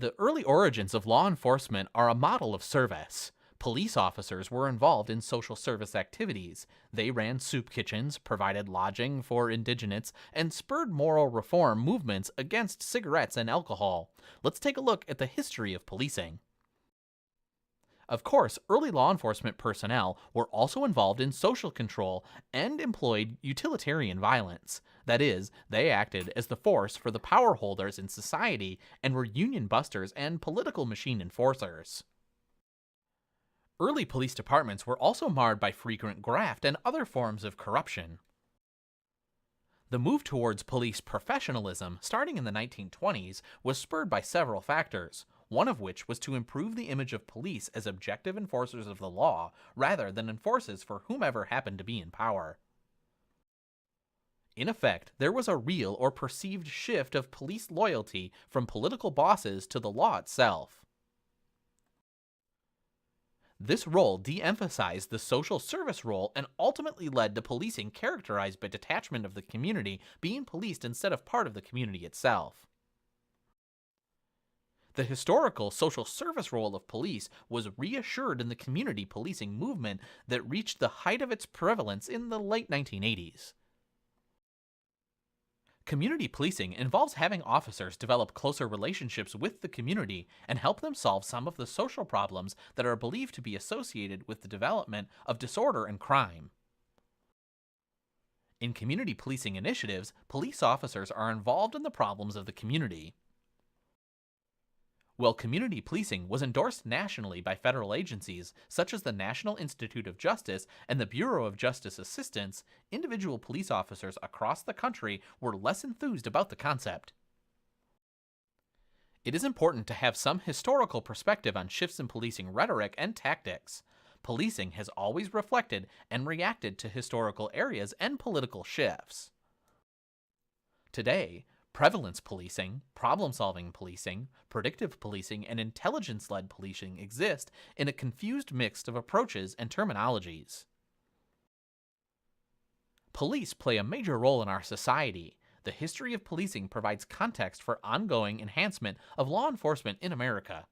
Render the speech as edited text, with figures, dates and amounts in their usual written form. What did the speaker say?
The early origins of law enforcement are a model of service. Police officers were involved in social service activities. They ran soup kitchens, provided lodging for indigents, and spurred moral reform movements against cigarettes and alcohol. Let's take a look at the history of policing. Of course, early law enforcement personnel were also involved in social control and employed utilitarian violence. That is, they acted as the force for the power holders in society and were union busters and political machine enforcers. Early police departments were also marred by frequent graft and other forms of corruption. The move towards police professionalism, starting in the 1920s, was spurred by several factors, one of which was to improve the image of police as objective enforcers of the law rather than enforcers for whomever happened to be in power. In effect, there was a real or perceived shift of police loyalty from political bosses to the law itself. This role de-emphasized the social service role and ultimately led to policing characterized by detachment of the community being policed instead of part of the community itself. The historical social service role of police was reassured in the community policing movement that reached the height of its prevalence in the late 1980s. Community policing involves having officers develop closer relationships with the community and help them solve some of the social problems that are believed to be associated with the development of disorder and crime. In community policing initiatives, police officers are involved in the problems of the community. While community policing was endorsed nationally by federal agencies such as the National Institute of Justice and the Bureau of Justice Assistance, individual police officers across the country were less enthused about the concept. It is important to have some historical perspective on shifts in policing rhetoric and tactics. Policing has always reflected and reacted to historical areas and political shifts. Today, prevalence policing, problem-solving policing, predictive policing, and intelligence-led policing exist in a confused mix of approaches and terminologies. Police play a major role in our society. The history of policing provides context for ongoing enhancement of law enforcement in America.